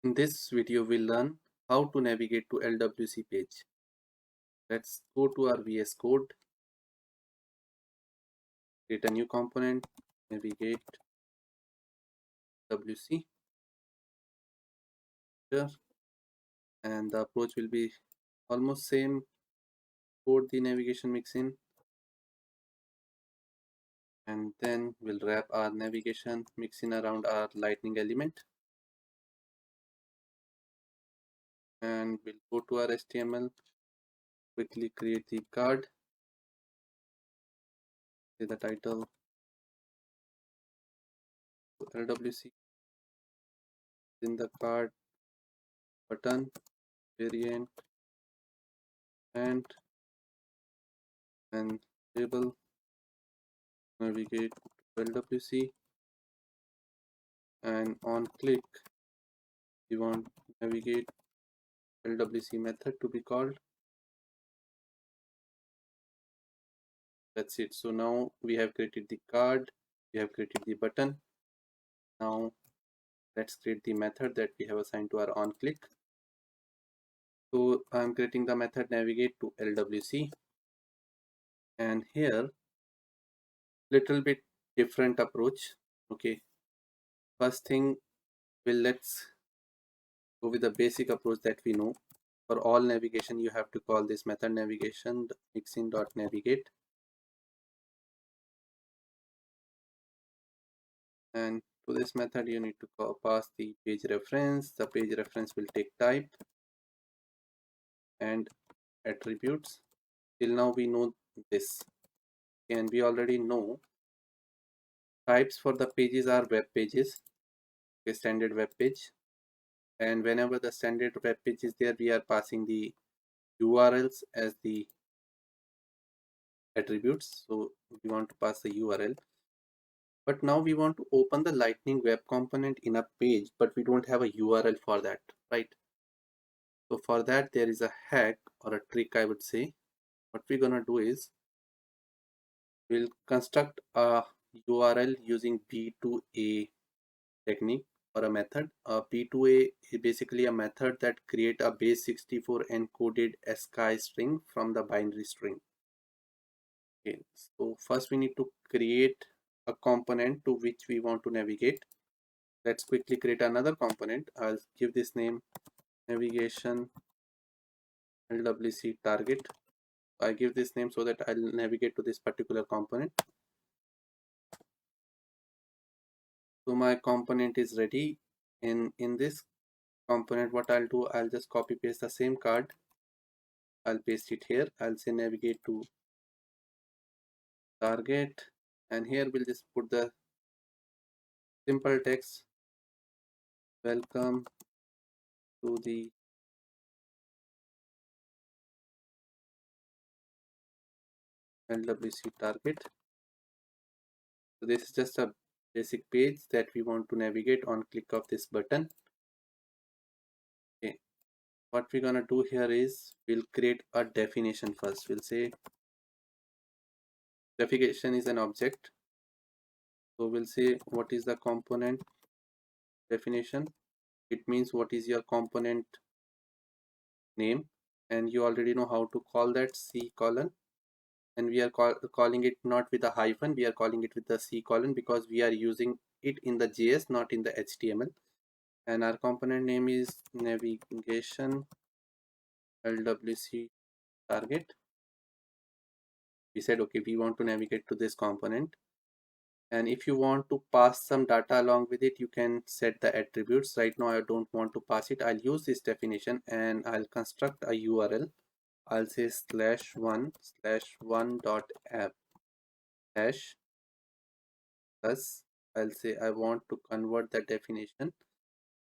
In this video, we'll learn how to navigate to LWC page. Let's go to our VS Code, create a new component, navigate WC here, and the approach will be almost same. Code the navigation mixin, and then we'll wrap our navigation mixin around our lightning element, and we'll go to our HTML, quickly create the card, say the title LWC, in the card button variant and label navigate to LWC, and on click we want navigate LWC method to be called. That's it. So now we have created the card, we have created the button. Now let's create the method that we have assigned to our on click. So I'm creating the method navigate to LWC, and here little bit different approach. Okay, first thing, let's go with the basic approach that we know. For all navigation you have to call this method navigation mixin.navigate, and to this method you need to pass the page reference. The page reference will take type and attributes. Till now we know this, and we already know types for the pages are web pages, a standard web page, and whenever the standard web page is there, we are passing the URLs as the attributes. So we want to pass the URL, but now we want to open the lightning web component in a page, but we don't have a URL for that, right? So for that there is a hack or a trick, I would say. What we're gonna do is we'll construct a URL using B2A technique or a method. B2A is basically a method that create a base64 encoded ASCII string from the binary string. Okay, so first we need to create a component to which we want to navigate. Let's quickly create another component. I'll give this name navigation LWC target. I give this name so that I'll navigate to this particular component. So my component is ready. In this component, what I'll do, I'll just copy paste the same card. I'll paste it here. I'll say navigate to target, and here we'll just put the simple text, welcome to the LWC target. So this is just a basic page that we want to navigate on click of this button. Okay, what we're gonna do here is we'll create a definition first. We'll say definition is an object. So we'll say what is the component definition. It means what is your component name, and you already know how to call that C colon, and we are calling it not with a hyphen, we are calling it with the C colon because we are using it in the JS, not in the HTML. And our component name is navigation LWC target. We said okay, we want to navigate to this component, and if you want to pass some data along with it, you can set the attributes. Right now I don't want to pass it. I'll use this definition and I'll construct a URL. I'll say /1/1.app hash plus, I'll say I want to convert the definition.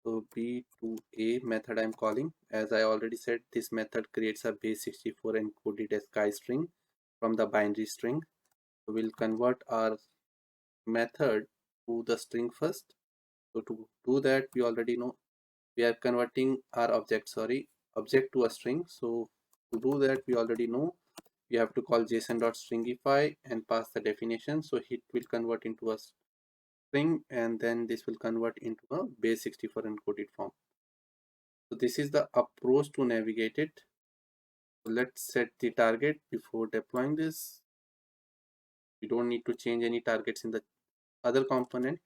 So B2A method I'm calling. As I already said, this method creates a base64 encoded ASCII string from the binary string. So we'll convert our method to the string first. So to do that, we already know we are converting our object to a string. So to do that, we already know we have to call json.stringify and pass the definition. So it will convert into a string, and then this will convert into a base64 encoded form. So this is the approach to navigate it. So let's set the target before deploying this. We don't need to change any targets in the other component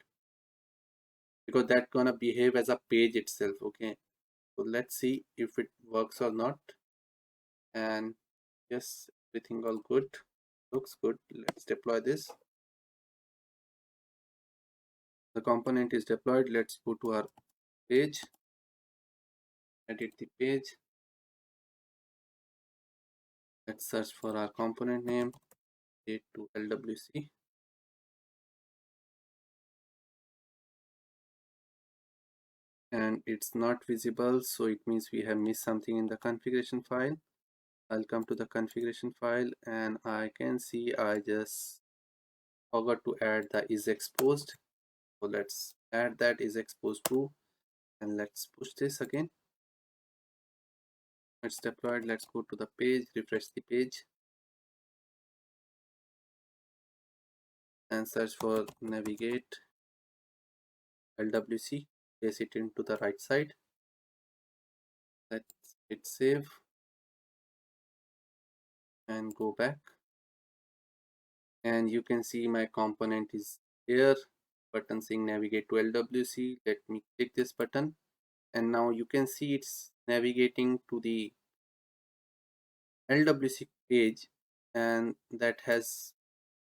because that's gonna behave as a page itself. Okay, so let's see if it works or not. And yes, everything all good, looks good. Let's deploy this. The component is deployed. Let's go to our page, edit the page. Let's search for our component name, update to LWC. And it's not visible, so it means we have missed something in the configuration file. I'll come to the configuration file and I can see I just forgot to add the is exposed. So let's add that is exposed to, and let's push this again. It's deployed. Let's go to the page, refresh the page, and search for navigate LWC. Place it into the right side. Let's hit save and go back. And you can see my component is here. Button saying navigate to LWC. Let me click this button, and now you can see it's navigating to the LWC page, and that has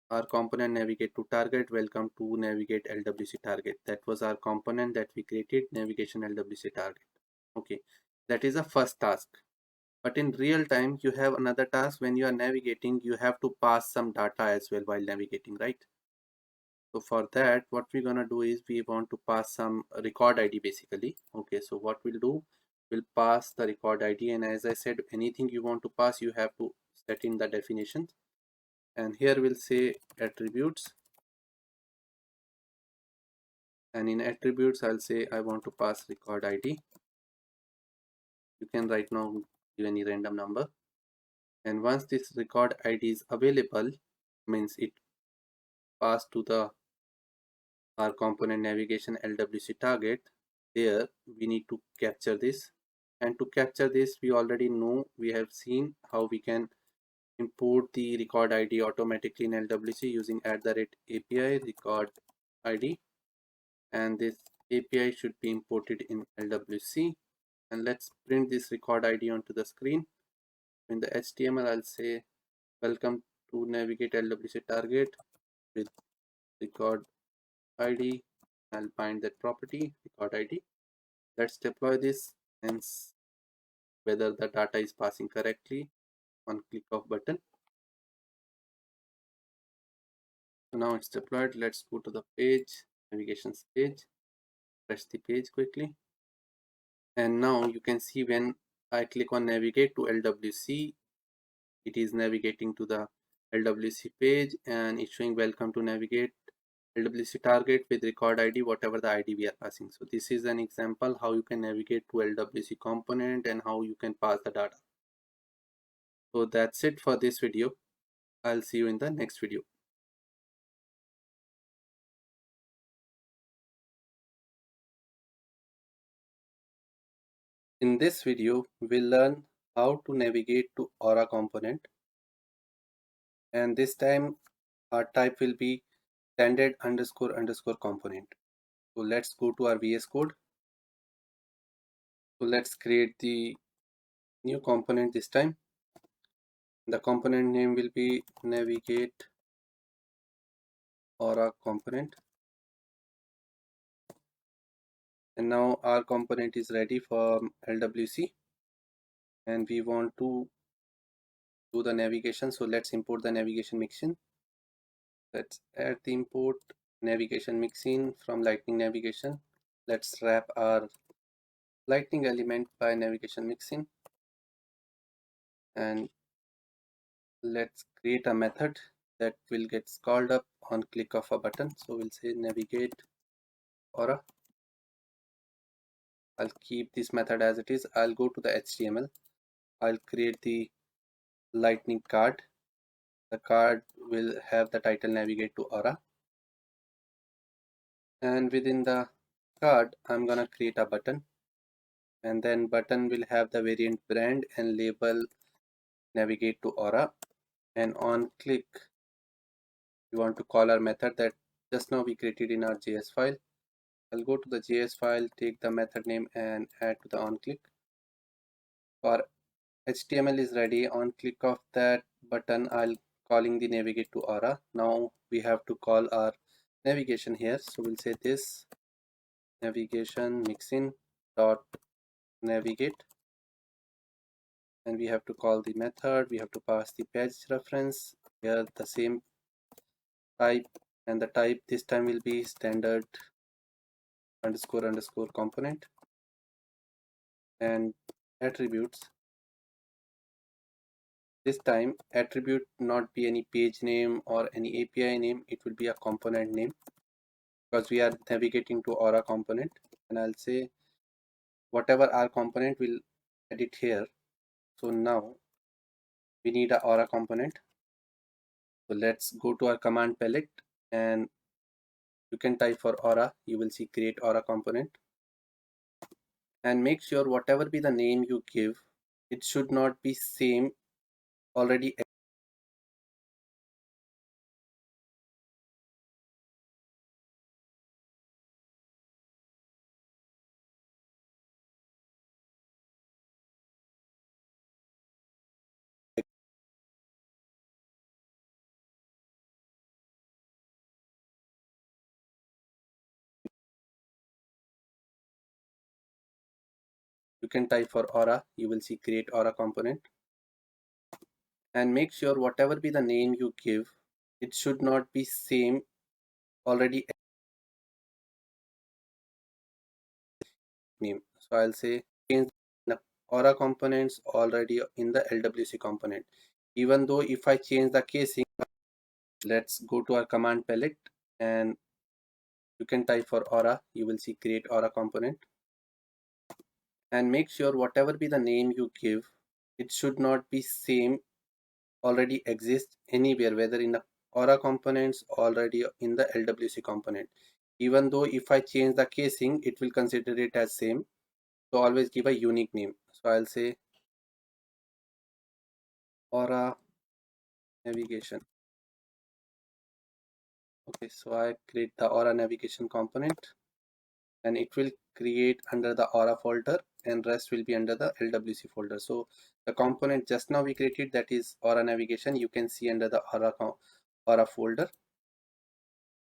our component navigate to target. Welcome to navigate LWC target. That was our component that we created, navigation LWC target. Okay, that is the first task. But in real time, you have another task. When you are navigating, you have to pass some data as well while navigating, right? So for that, what we're gonna do is we want to pass some record ID basically. Okay, so what we'll do, we'll pass the record ID, and as I said, anything you want to pass, you have to set in the definition. And here we'll say attributes, and in attributes I'll say I want to pass record ID. You can right now give any random number, and once this record ID is available, means it passed to the our component navigation LWC target. There we need to capture this, and to capture this we already know, we have seen how we can import the record ID automatically in LWC using @API record ID, and this API should be imported in LWC. And let's print this record ID onto the screen. In the HTML I'll say welcome to navigate LWC target with record ID. I'll find that property record ID. Let's deploy this and whether the data is passing correctly on click of button. So now it's deployed. Let's go to the page, navigations page, refresh the page quickly. And now you can see when I click on navigate to LWC, it is navigating to the LWC page and it's showing welcome to navigate LWC target with record ID, whatever the ID we are passing. So this is an example how you can navigate to LWC component and how you can pass the data. So that's it for this video. I'll see you in the next video. In this video, we'll learn how to navigate to Aura component, and this time our type will be standard underscore underscore component. So let's go to our VS Code. So let's create the new component this time. The component name will be navigate Aura component. And now our component is ready for LWC and we want to do the navigation. So let's import the navigation mixin. Let's add the import navigation mixin from Lightning Navigation. Let's wrap our Lightning element by navigation mixin, and let's create a method that will get called up on click of a button. So we'll say navigate Aura. I'll keep this method as it is. I'll go to the HTML. I'll create the Lightning card. The card will have the title navigate to Aura, and within the card I'm gonna create a button. and then button will have the variant brand and label navigate to Aura, and on click we want to call our method that just now we created in our JS file. I'll go to the JS file, take the method name and add to the on click. Our HTML is ready. On click of that button, I'll calling the navigate to Aura. Now we have to call our navigation here. So we'll say this navigation mixin dot navigate, and we have to call the method. We have to pass the page reference here, the same type, and the type this time will be standard underscore underscore component, and attributes. This time attribute not be any page name or any API name, it will be a component name because we are navigating to Aura component, and I'll say whatever our component will edit here. So now we need a Aura component. So let's go to our command palette and you can type for Aura, you will see create Aura component, and make sure whatever be the name you give, it should not be same already you can type for Aura, you will see create Aura component, and make sure whatever be the name you give, it should not be same already name. So I'll say change the Aura components already in the LWC component. Even though if I change the casing, let's go to our command palette and you can type for Aura, you will see create Aura component, and make sure whatever be the name you give, it should not be same already exist anywhere, whether in the Aura components already in the LWC component. Even though if I change the casing, it will consider it as same. So always give a unique name. So I'll say Aura navigation. Okay, so I create the Aura navigation component and it will create under the Aura folder and rest will be under the LWC folder. So the component just now we created, that is Aura navigation, you can see under the Aura folder.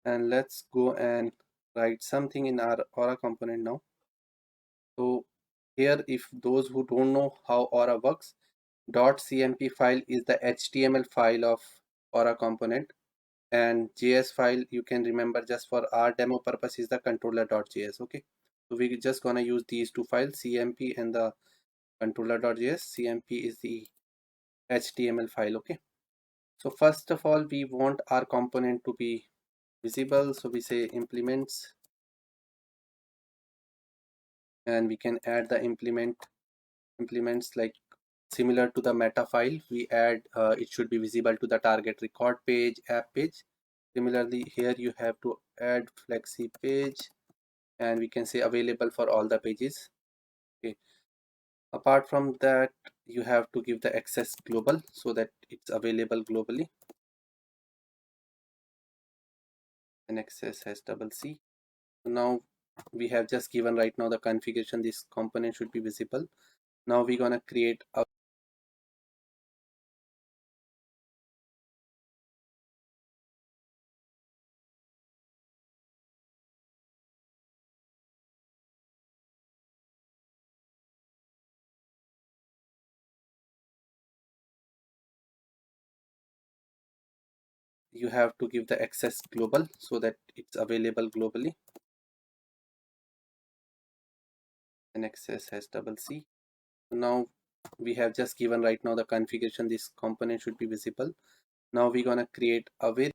And let's go and write something in our Aura component now. So here, if those who don't know how Aura works, .cmp file is the HTML file of Aura component, and JS file you can remember just for our demo purpose is the controller.js. Okay, so we're just gonna use these two files, cmp and the controller.js. cmp is the HTML file. Okay, so first of all we want our component to be visible, so we say implements, and we can add the implements like similar to the meta file. We add it should be visible to the target record page, app page. Similarly here you have to add flexi page, and we can say available for all the pages. Okay, apart from that you have to give the access global so that it's available globally, and access has double C. So now we have just given right now the configuration, this component should be visible. Now we're gonna create a you have to give the access global so that it's available globally, and access has double C. So now we have just given right now the configuration, this component should be visible. Now we're gonna create a variable.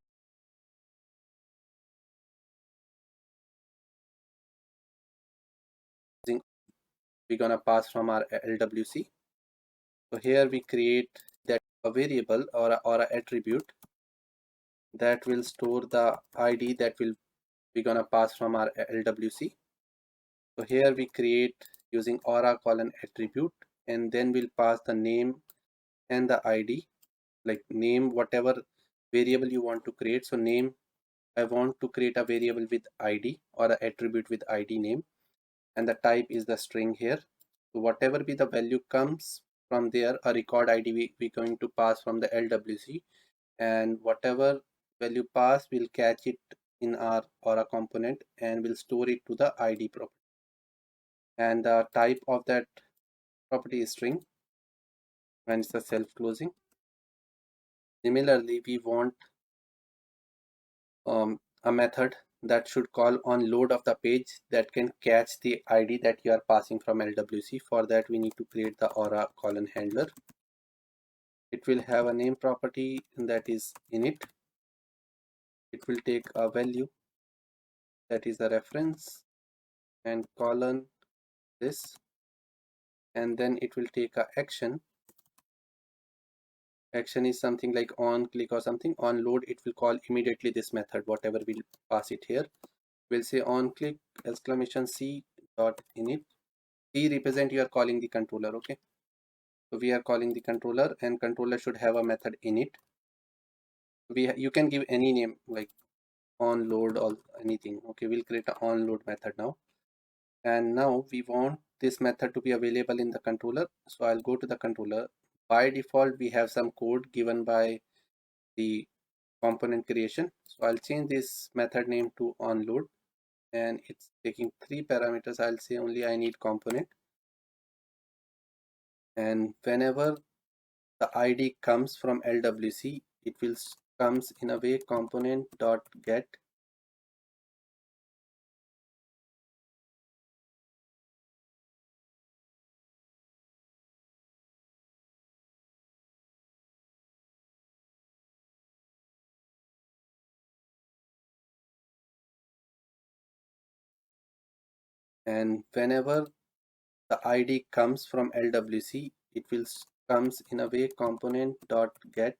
We're gonna pass from our LWC. So here we create that a variable or a attribute that will store the ID that will we're gonna pass from our LWC. So here we create using aura colon attribute, and then we'll pass the name and the ID, like name whatever variable you want to create. So name, I want to create a variable with ID or an attribute with ID name, and the type is the string here. So whatever be the value comes from there, a record ID we going to pass from the LWC, and whatever value pass we'll catch it in our aura component and we'll store it to the ID property, and the type of that property is string and it's a self closing. Similarly, we want a method that should call on load of the page that can catch the ID that you are passing from LWC. For that we need to create the aura colon handler. It will have a name property that is init. It will take a value that is a reference and colon this, and then it will take a action. Action is something like on click or something. On load it will call immediately this method, whatever we'll pass it here. We'll say on click exclamation C dot init. C represent you are calling the controller. Okay, so we are calling the controller, and controller should have a method init. You can give any name like on load or anything. Okay, we'll create an on load method now, and now we want this method to be available in the controller. So I'll go to the controller. By default we have some code given by the component creation, so I'll change this method name to onload, and it's taking 3 parameters. I'll say only I need component, and whenever the ID comes from LWC, it will comes in a way component dot get, and whenever the ID comes from LWC, it will comes in a way component dot get,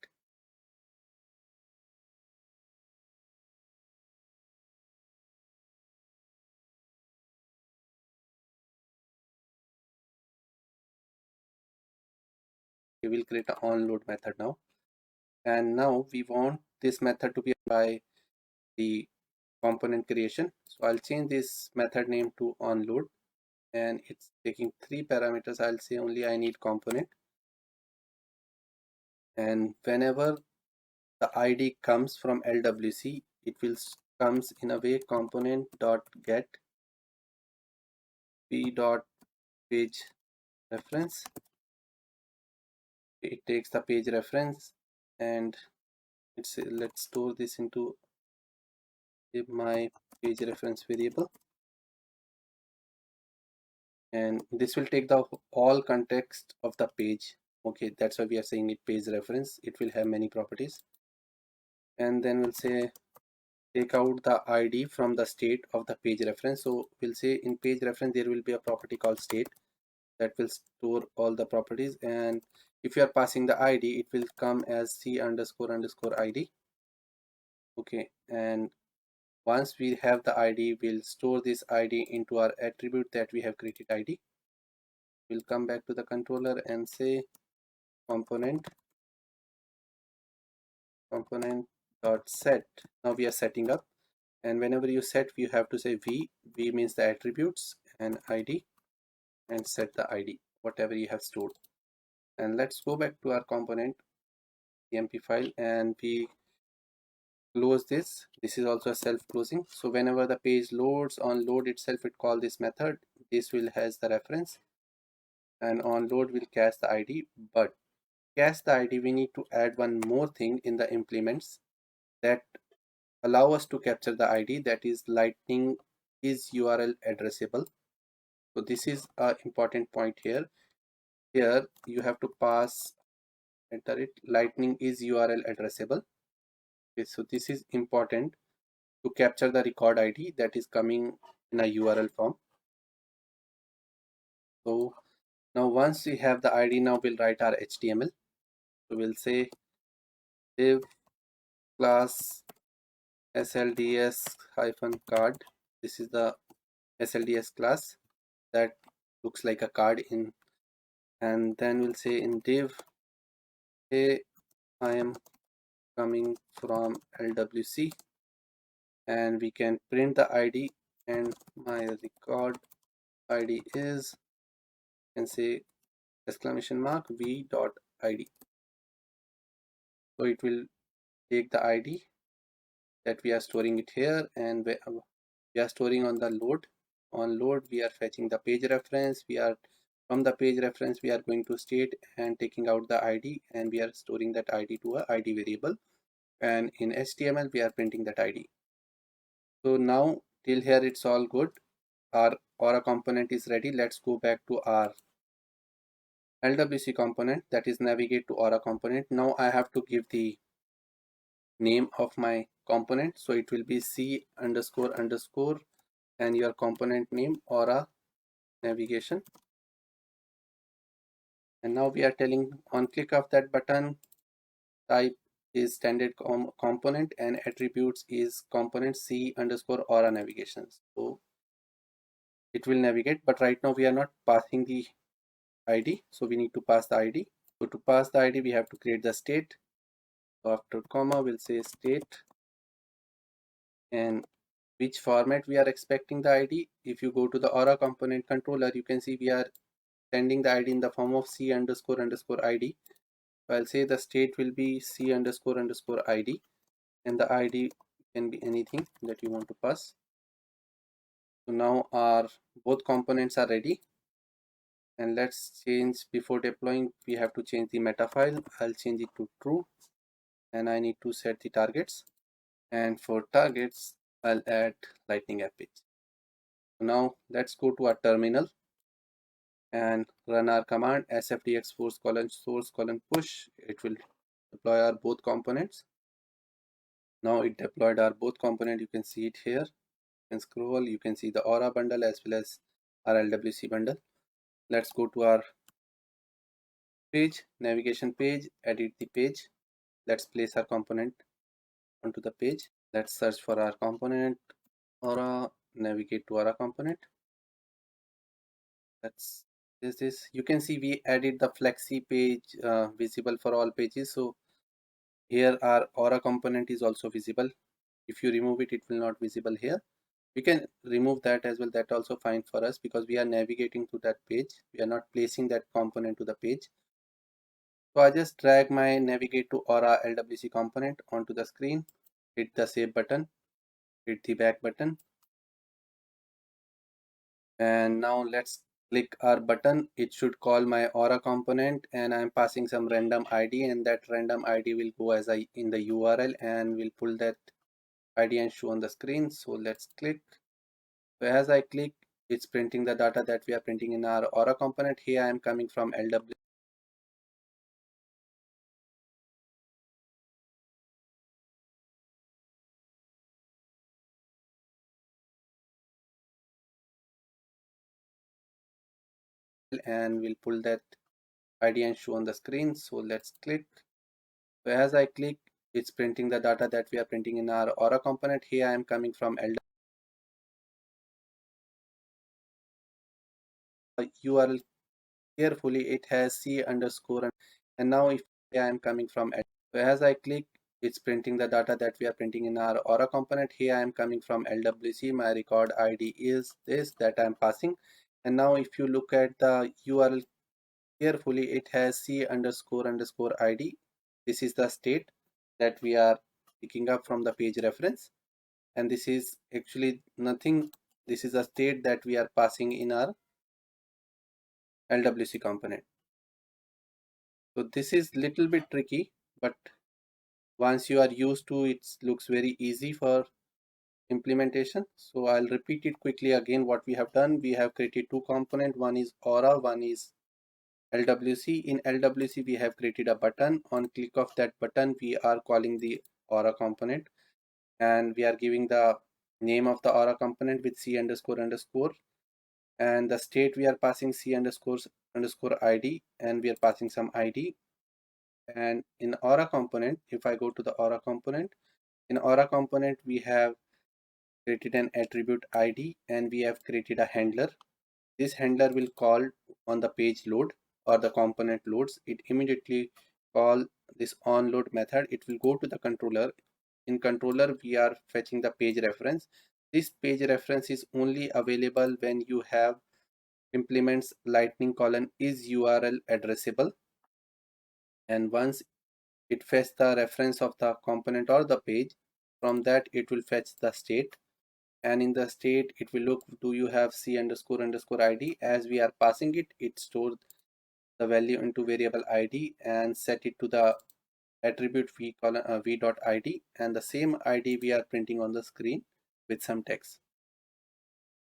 we will create an onload method now, and now we want this method to be by the component creation. So I'll change this method name to onload, and it's taking 3 parameters. I'll say only I need component, and whenever the ID comes from LWC, it will comes in a way component dot get p dot page reference. It takes the page reference, and let's store this into my page reference variable, and this will take the all context of the page. Okay, that's why we are saying it page reference. It will have many properties, and then we'll say take out the ID from the state of the page reference. So we'll say in page reference there will be a property called state that will store all the properties, and if you are passing the ID, it will come as C underscore underscore ID. Okay, and once we have the ID, we'll store this ID into our attribute that we have created ID. We'll come back to the controller and say component dot set. Now we are setting up, and whenever you set, you have to say v means the attributes, and ID, and set the ID whatever you have stored. And let's go back to our component cmp file, and we close this. This is also a self closing. So whenever the page loads, on load itself it call this method. This will has the reference, and on load will catch the ID. But catch the ID, we need to add one more thing in the implements that allow us to capture the ID, that is lightning is URL addressable. So this is an important point here. Here you have to pass, enter it, lightning is URL addressable. Okay, so this is important to capture the record ID that is coming in a URL form. So now once we have the ID, now we'll write our HTML. So we'll say div class slds hyphen card. This is the slds class that looks like a card in, and then we'll say in div, hey, I am coming from LWC, and we can print the ID, and my record ID is, and say exclamation mark v dot id. So it will take the ID that we are storing it here, and we are storing on the load. On load we are fetching the page reference, we are from the page reference we are going to state and taking out the ID, and we are storing that ID to a ID variable, and in HTML we are printing that ID. So now till here it's all good. Our Aura component is ready. Let's go back to our LWC component, that is navigate to Aura component. Now I have to give the name of my component, so it will be C underscore underscore and your component name Aura navigation. And now we are telling on click of that button, type is standard component and attributes is component C underscore Aura navigation. So it will navigate, but right now we are not passing the ID, so we need to pass the ID. So to pass the ID we have to create the state. So after comma we'll say state and which format we are expecting the ID. If you go to the Aura component controller, you can see we are sending the ID in the form of C underscore underscore ID. So I'll say the state will be C underscore underscore ID, and the ID can be anything that you want to pass. So now our both components are ready, and let's change, before deploying we have to change the meta file. I'll change it to true, and I need to set the targets, and for targets I'll add lightning app page. So now let's go to our terminal and run our command sfdx force colon source colon push. It will deploy our both components. Now it deployed our both component. You can see it here. You can scroll, you can see the Aura bundle as well as our LWC bundle. Let's go to our page, navigation page, edit the page. Let's place our component onto the page. Let's search for our component Aura, navigate to Aura component. That's this. You can see we added the flexi page visible for all pages. So here our Aura component is also visible. If you remove it, it will not visible here. We can remove that as well, that also fine for us, because we are navigating to that page, we are not placing that component to the page. So I just drag my navigate to Aura LWC component onto the screen, hit the save button, hit the back button, and now let's click our button. It should call my Aura component, and I'm passing some random ID, and that random ID will go as in the URL, and we'll pull that ID and show on the screen. So let's click. So as I click, it's printing the data that we are printing in our Aura component. Here I am coming from LW. And we'll pull that ID and show on the screen. So let's click. So as I click, it's printing the data that we are printing in our Aura component. Here I am coming from LW. URL carefully, it has C underscore, and now if I am coming from LW. So as I click, it's printing the data that we are printing in our Aura component. Here I am coming from LWC. My record ID is this that I am passing. And now if you look at the URL carefully, it has C underscore underscore ID. This is the state that we are picking up from the page reference, and this is actually nothing. This is a state that we are passing in our LWC component. So this is little bit tricky, but once you are used to it, looks very easy for implementation. So I'll repeat it quickly again. What we have done, we have created two components. One is Aura, one is LWC. In LWC we have created a button. On click of that button we are calling the Aura component, and we are giving the name of the Aura component with C underscore underscore, and the state we are passing C underscore underscore ID, and we are passing some ID. And in Aura component, if I go to the Aura component, in Aura component we have created an attribute ID, and we have created a handler. this handler will call on the page load or the component loads. It immediately call this onload method. It will go to the controller. In controller, we are fetching the page reference. This page reference is only available when you have implements lightning colon is URL addressable, and once it fetch the reference of the component or the page, from that it will fetch the state, and in the state it will look, do you have c underscore underscore id? As we are passing it, it stores the value into variable id and set it to the attribute v colon v dot id, and the same id we are printing on the screen with some text.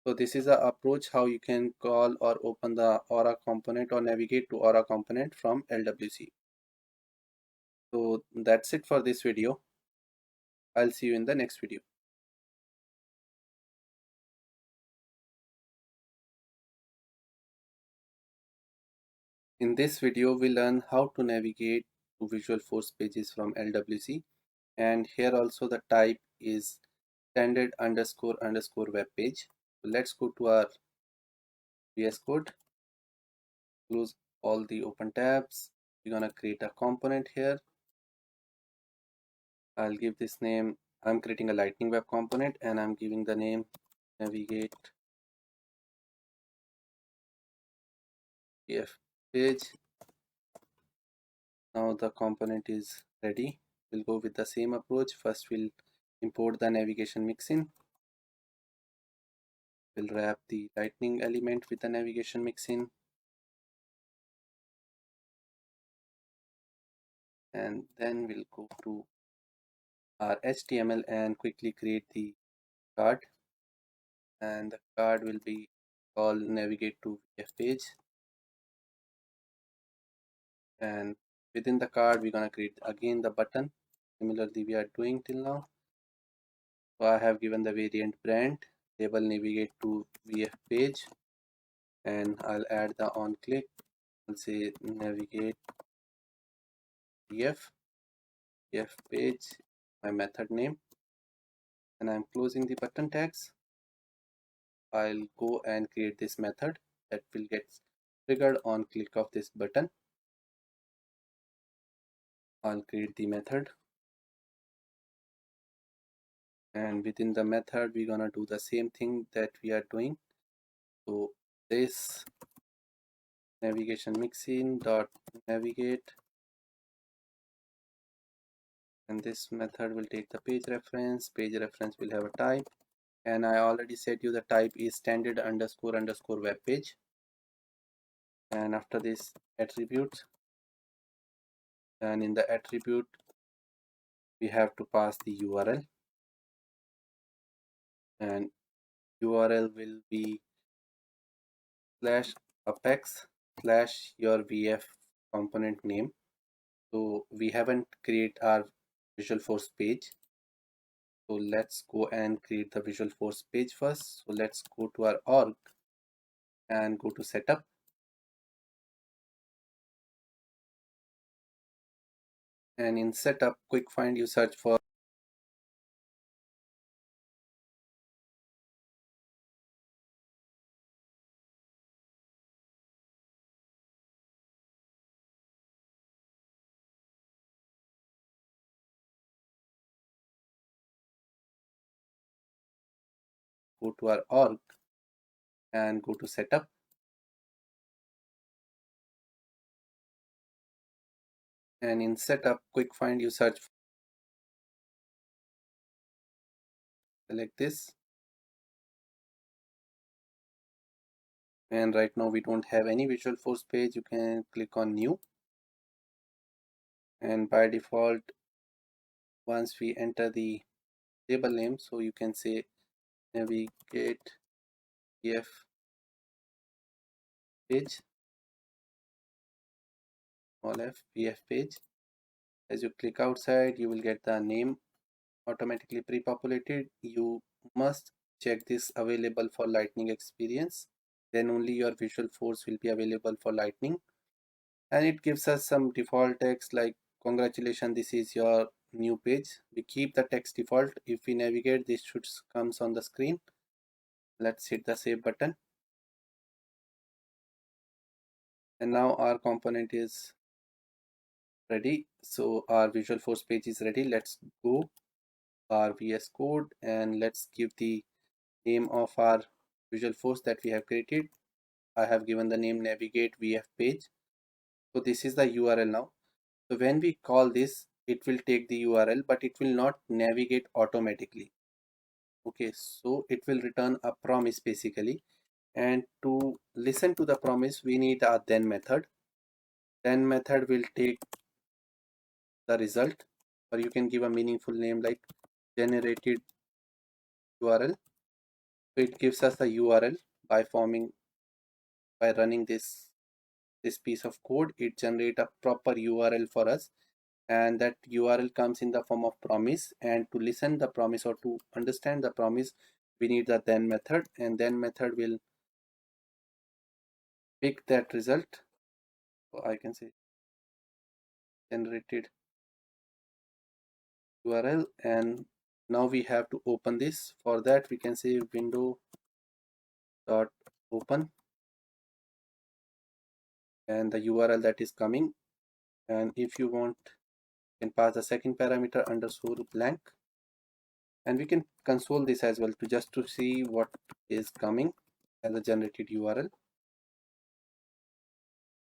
So this is the approach how you can call or open the Aura component or navigate to Aura component from LWC. So that's it for this video. I'll see you in the next video. In this video, we learn how to navigate to Visualforce pages from LWC, and here also the type is standard underscore underscore web page. So let's go to our VS Code, close all the open tabs. We're gonna create a component here. I'll give this name, I'm creating a Lightning Web component and I'm giving the name navigate PF page. Now the component is ready. We'll go with the same approach. First we'll import the navigation mixin. We'll wrap the lightning element with the navigation mixin, and then we'll go to our HTML and quickly create the card, and the card will be called navigate to VF page, and within the card we're gonna create again the button similarly we are doing till now. So I have given the variant brand label navigate to VF page, and I'll add the on click. I'll say navigate VF page, my method name, and I'm closing the button tags. I'll go and create this method that will get triggered on click of this button. I'll create the method, and within the method we're gonna do the same thing that we are doing. So this navigation mixin dot navigate, and this method will take the page reference. Page reference will have a type, and I already said you the type is standard underscore underscore web page, and after this attribute, and in the attribute we have to pass the URL, and URL will be slash apex slash your VF component name. So we haven't create our Visualforce page, so let's go and create the Visualforce page first. So let's go to our org and go to setup, and in setup quick find you search for go to our org and go to setup, and in setup quick find you search for, select this, and right now we don't have any Visualforce page. You can click on new, and by default once we enter the table name, so you can say navigate VF page, small f VF page. As you click outside you will get the name automatically pre-populated. You must check this available for lightning experience, then only your Visualforce will be available for lightning, and it gives us some default text like congratulations, this is your new page. We keep the text default. If we navigate, this should comes on the screen. Let's hit the save button, And now our component is ready. So our Visualforce page is ready. Let's go our VS Code and let's give the name of our Visualforce that we have created. I have given the name navigate VF page. So this is the URL now. So when we call this, it will take the URL, but it will not navigate automatically. Okay, so it will return a promise basically. And to listen to the promise, we need a then method. Then method will take the result, or you can give a meaningful name like generated URL. So it gives us the URL by running this piece of code. It generate a proper URL for us, and that URL comes in the form of promise. And to listen the promise or to understand the promise, we need the then method, and then method will pick that result. So I can say generated URL, and now we have to open this. For that we can say window dot open and the URL that is coming. And if you want, you can pass the second parameter underscore blank, and we can console this as well to just to see what is coming as a generated URL.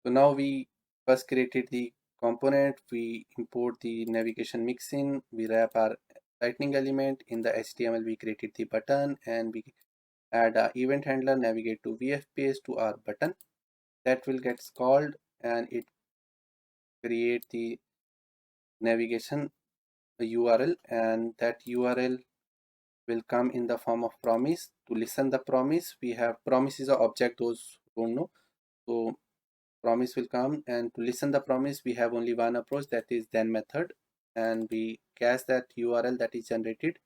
So now we first created the component, we import the navigation mixin, we wrap our lightning element. In the HTML we created the button, and we add a event handler navigate to VF page to our button. That will get called and it create the navigation URL, and that URL will come in the form of promise. To listen the promise, we have promise is an object, those who don't know. So promise will come, and to listen the promise we have only one approach, that is then method, and we cache that URL that is generated,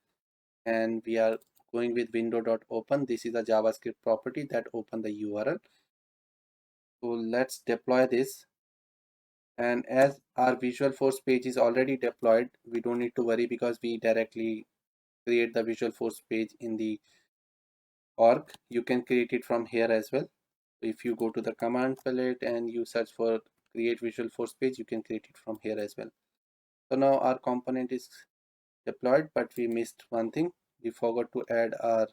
and we are going with window.open. This is a JavaScript property that open the URL. So let's deploy this, and as our Visualforce page is already deployed, we don't need to worry because we directly create the Visualforce page in the org. You can create it from here as well. If you go to the command palette and you search for create Visualforce page, you can create it from here as well. So now our component is deployed, but we missed one thing. We forgot to add our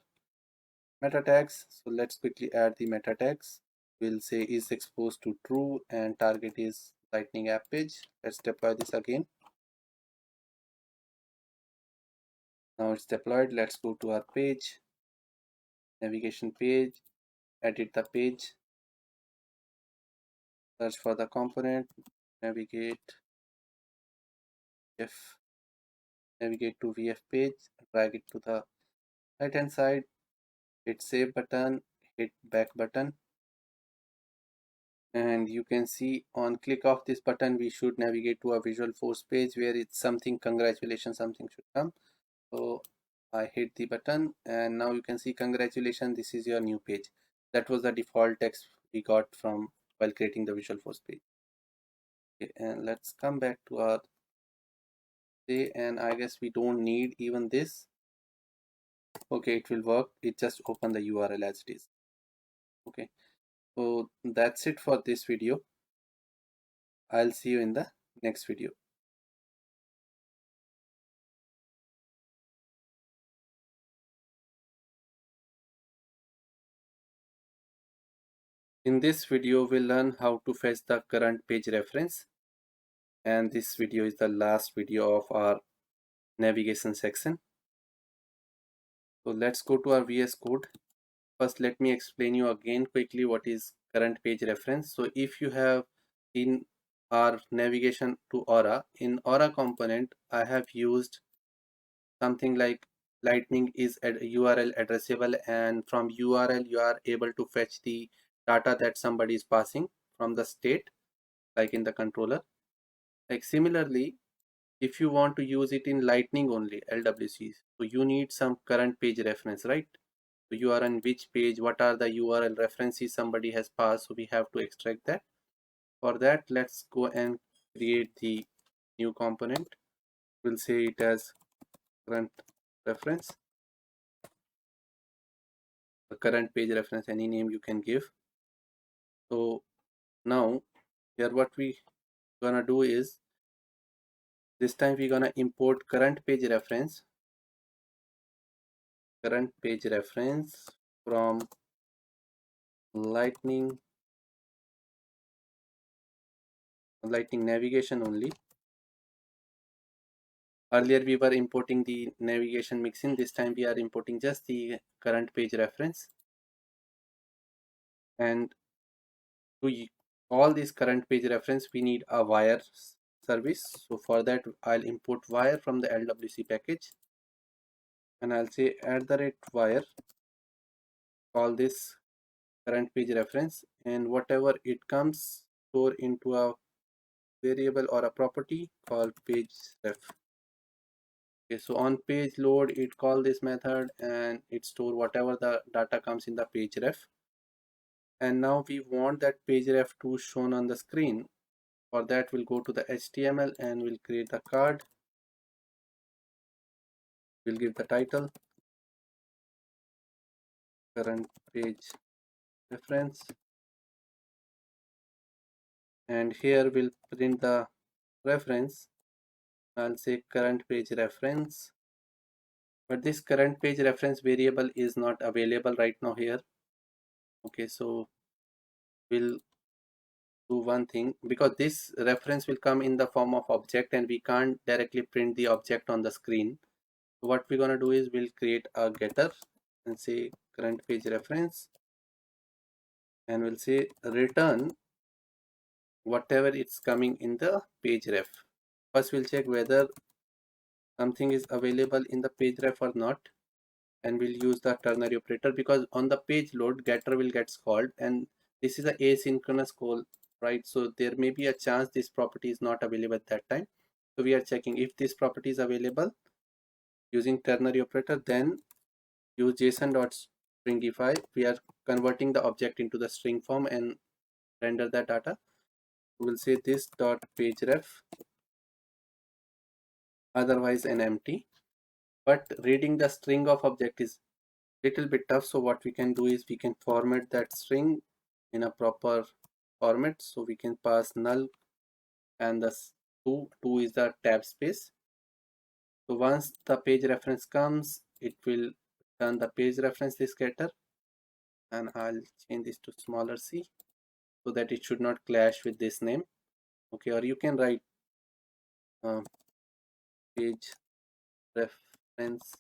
meta tags. So let's quickly add the meta tags. We'll say is exposed to true and target is lightning app page. Let's deploy this again. Now it's deployed. Let's go to our page, navigation page, edit the page, search for the component, navigate F, navigate to VF page, drag it to the right hand side, hit save button, hit back button, and you can see on click of this button we should navigate to a Visualforce page where it's something congratulations, something should come. So I hit the button, and now you can see congratulations, this is your new page. That was the default text we got from while creating the Visualforce page. Okay, and let's come back to our day, and I guess we don't need even this. Okay, it will work. It just open the URL as it is. Okay, so that's it for this video. I'll see you in the next video. In this video, we'll learn how to fetch the current page reference, and this video is the last video of our navigation section. So let's go to our VS Code. First, let me explain you again quickly what is current page reference. So if you have in our navigation to Aura, in Aura component, I have used something like lightning is at URL addressable, and from URL you are able to fetch the data that somebody is passing from the state, like in the controller. Like similarly, if you want to use it in lightning only LWC, so you need some current page reference, right? So you are on which page, what are the URL references somebody has passed, so we have to extract that. For that, let's go and create the new component. We'll say it as current reference, the current page reference, any name you can give. So Now here what we gonna do is, this time we're gonna import current page reference from lightning navigation only. Earlier we were importing the navigation mixin. This time we are importing just the current page reference. And to all these current page reference, we need a wire service. So for that, I'll import wire from the LWC package, and I'll say @wire, call this current page reference, and whatever it comes, store into a variable or a property called page ref. Okay, so on page load, it call this method and it store whatever the data comes in the page ref. And now we want that page ref to shown on the screen. For that, we'll go to the HTML and we'll create the card. We'll give the title current page reference, and here we'll print the reference. I'll say current page reference, but this current page reference variable is not available right now here. Okay, so we'll do one thing, because this reference will come in the form of object and we can't directly print the object on the screen. So what we're gonna do is we'll create a getter and say current page reference, and we'll say return whatever it's coming in the page ref. First we'll check whether something is available in the page ref or not, and we'll use the ternary operator, because on the page load getter will get called and this is a asynchronous call, right? So there may be a chance this property is not available at that time. So we are checking if this property is available using ternary operator, then use json.stringify. We are converting the object into the string form and render that data. We'll say this dot page ref, otherwise an empty. But reading the string of object is little bit tough, so what we can do is we can format that string in a proper format. So we can pass null and the two is the tab space. So once the page reference comes, it will turn the page reference this getter, and I'll change this to smaller c so that it should not clash with this name. Okay, or you can write page reference.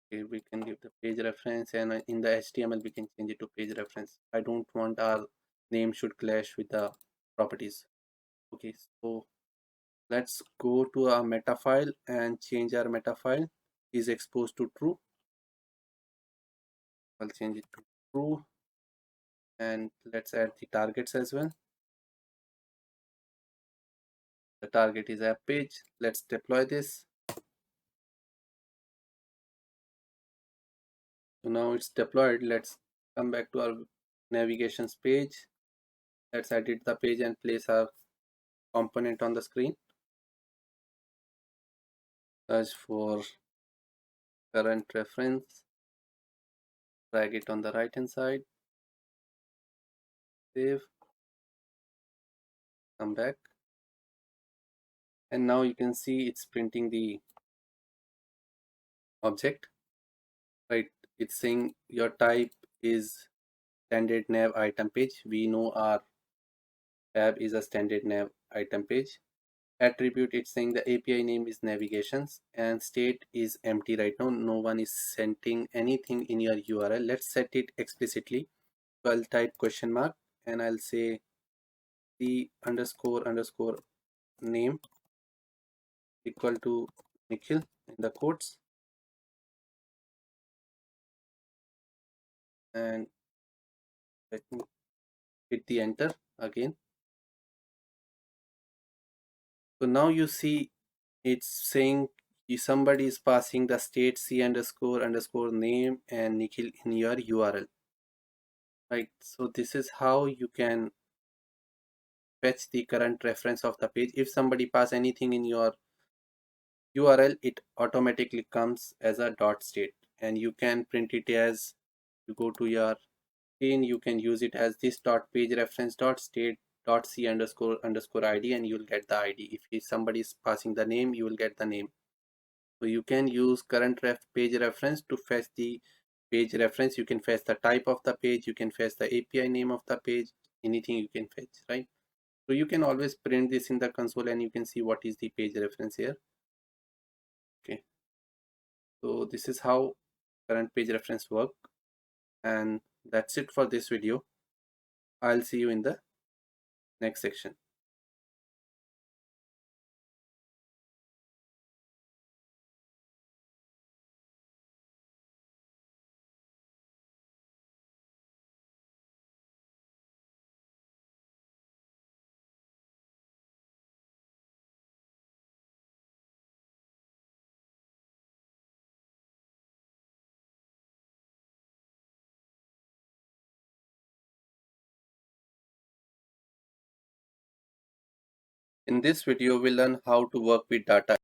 Okay, we can give the page reference, and in the HTML we can change it to page reference. I don't want our name should clash with the properties. Okay, so let's go to our meta file and change our meta file is exposed to true. I'll change it to true, and let's add the targets as well. The target is app page. Let's deploy this. So now it's deployed. Let's come back to our navigations page. Let's edit the page and place our component on the screen. Search for current reference, drag it on the right hand side, save, come back, and now you can see it's printing the object, right? It's saying your type is standard nav item page. We know our tab is a standard nav item page. Attribute, it's saying the API name is navigations, and state is empty right now. No one is sending anything in your URL. Let's set it explicitly. So I'll type question mark and I'll say the underscore name equal to Nikhil in the quotes, and let me hit the enter again. So now you see it's saying somebody is passing the state c underscore name and Nikhil in your URL, right? So this is how you can fetch the current reference of the page. If somebody pass anything in your URL, it automatically comes as a dot state, and you can print it as you go to your Again, you can use it as this dot page reference dot state dot c underscore underscore id, and you'll get the id. If somebody is passing the name, you will get the name. So you can use current page reference to fetch the page reference. You can fetch the type of the page, you can fetch the API name of the page, anything you can fetch, right? So you can always print this in the console and you can see what is the page reference here. Okay, so this is how current page reference work, and that's it for this video. I'll see you in the next section. In this video, we'll learn how to work with data